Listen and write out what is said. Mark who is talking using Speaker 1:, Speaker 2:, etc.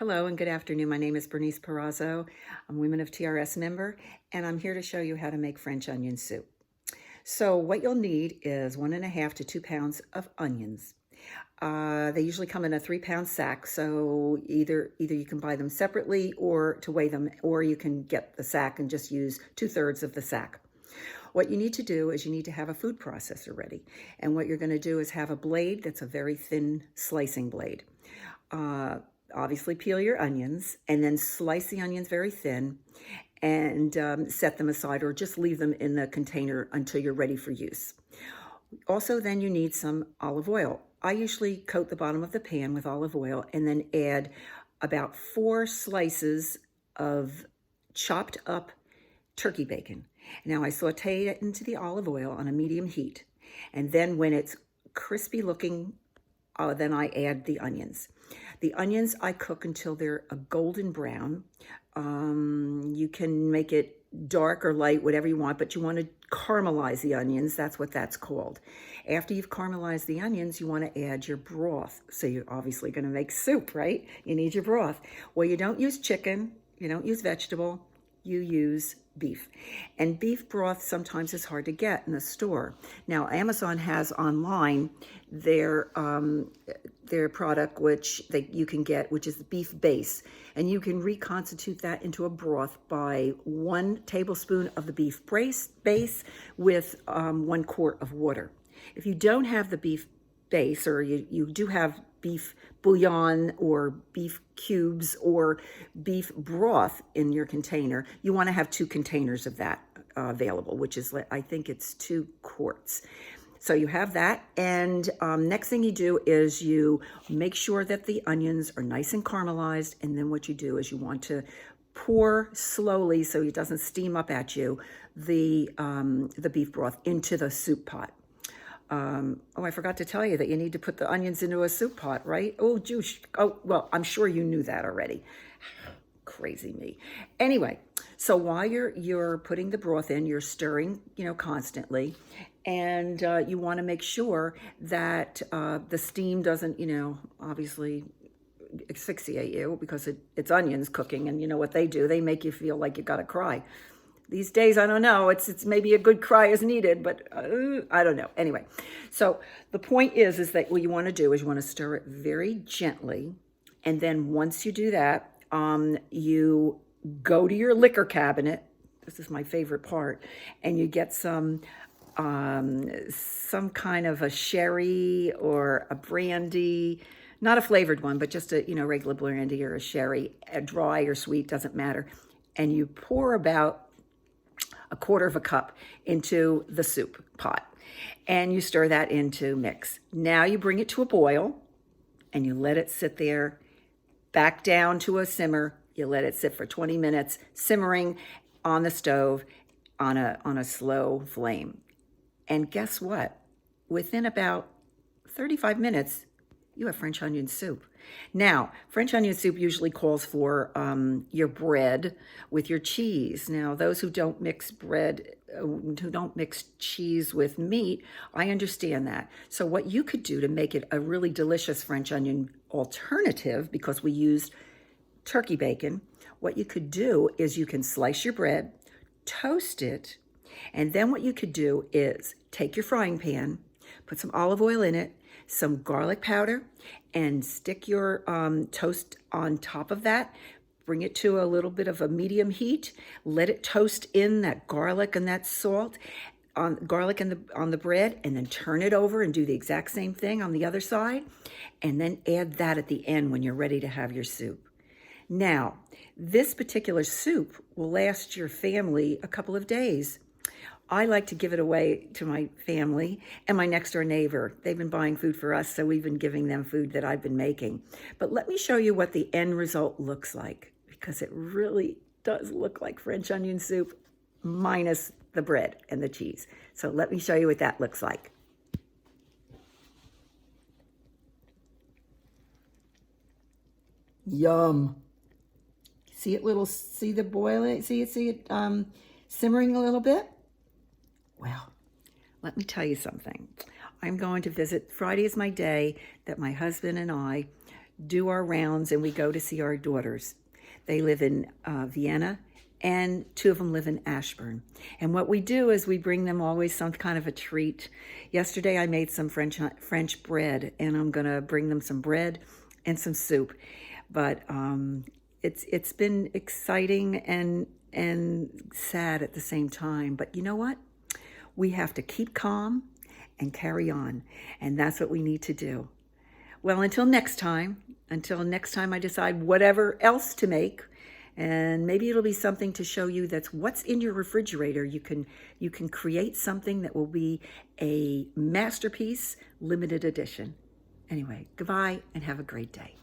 Speaker 1: Hello and good afternoon. My name is Bernice Perazzo. I'm a Women of TRS member, and I'm here to show you how to make French onion soup. So what you'll need is 1.5 to 2 pounds of onions. They usually come in a 3-pound sack, so either you can buy them separately or to weigh them, or you can get the sack and just use 2/3 of the sack. What you need to do is you need to have a food processor ready. And what you're going to do is have a blade that's a very thin slicing blade. Obviously peel your onions and then slice the onions very thin and set them aside, or just leave them in the container until you're ready for use. Also, then you need some olive oil. I usually coat the bottom of the pan with olive oil and then add about 4 slices of chopped up turkey bacon. Now I saute it into the olive oil on a medium heat, and then when it's crispy looking, then I add the onions. The onions I cook until they're a golden brown. You can make it dark or light, whatever you want, but you want to caramelize the onions. That's what that's called. After you've caramelized the onions, you want to add your broth. So you're obviously going to make soup, right? You need your broth. Well, you don't use chicken, you don't use vegetable, you use beef. And beef broth sometimes is hard to get in the store. Now, Amazon has online their product, which you can get, which is the beef base. And you can reconstitute that into a broth by 1 tablespoon of the beef base with 1 quart of water. If you don't have the beef base, or you do have beef bouillon or beef cubes or beef broth in your container, you want to have 2 containers of that available, which is, I think it's 2 quarts. So you have that, and next thing you do is you make sure that the onions are nice and caramelized, and then what you do is you want to pour slowly, so it doesn't steam up at you, the beef broth into the soup pot. I forgot to tell you that you need to put the onions into a soup pot, right? Oh, juice. Oh, well, I'm sure you knew that already. Crazy me. Anyway, so while you're putting the broth in, you're stirring, constantly, and you want to make sure that the steam doesn't, obviously asphyxiate you, because it's onions cooking, and you know what they do? They make you feel like you got to cry. These days, I don't know, it's maybe a good cry is needed, but I don't know. Anyway, so the point is that what you want to do is you want to stir it very gently. And then once you do that, you go to your liquor cabinet. This is my favorite part. And you get some kind of a sherry or a brandy, not a flavored one, but just a, regular brandy or a sherry, dry or sweet, doesn't matter. And you pour about 1/4 cup into the soup pot, and you stir that into mix. Now you bring it to a boil, and you let it sit there, back down to a simmer. You let it sit for 20 minutes, simmering on the stove on a slow flame. And guess what? Within about 35 minutes, you have French onion soup. Now, French onion soup usually calls for your bread with your cheese. Now, those who don't mix cheese with meat, I understand that. So what you could do to make it a really delicious French onion alternative, because we used turkey bacon, what you could do is you can slice your bread, toast it, and then what you could do is take your frying pan, put some olive oil in it, some garlic powder, and stick your toast on top of that. Bring it to a little bit of a medium heat. Let it toast in that garlic and that salt on the bread, and then turn it over and do the exact same thing on the other side, and then add that at the end when you're ready to have your soup. Now, this particular soup will last your family a couple of days. I like to give it away to my family and my next door neighbor. They've been buying food for us, so we've been giving them food that I've been making. But let me show you what the end result looks like, because it really does look like French onion soup minus the bread and the cheese. So let me show you what that looks like. Yum. See the boiling, see it simmering a little bit? Well, let me tell you something. I'm going to visit. Friday is my day that my husband and I do our rounds and we go to see our daughters. They live in Vienna, and 2 of them live in Ashburn. And what we do is we bring them always some kind of a treat. Yesterday I made some French bread, and I'm going to bring them some bread and some soup. But it's been exciting and sad at the same time. But you know what? We have to keep calm and carry on. And that's what we need to do. Well, until next time I decide whatever else to make, and maybe it'll be something to show you that's what's in your refrigerator. You can create something that will be a masterpiece, limited edition. Anyway, goodbye and have a great day.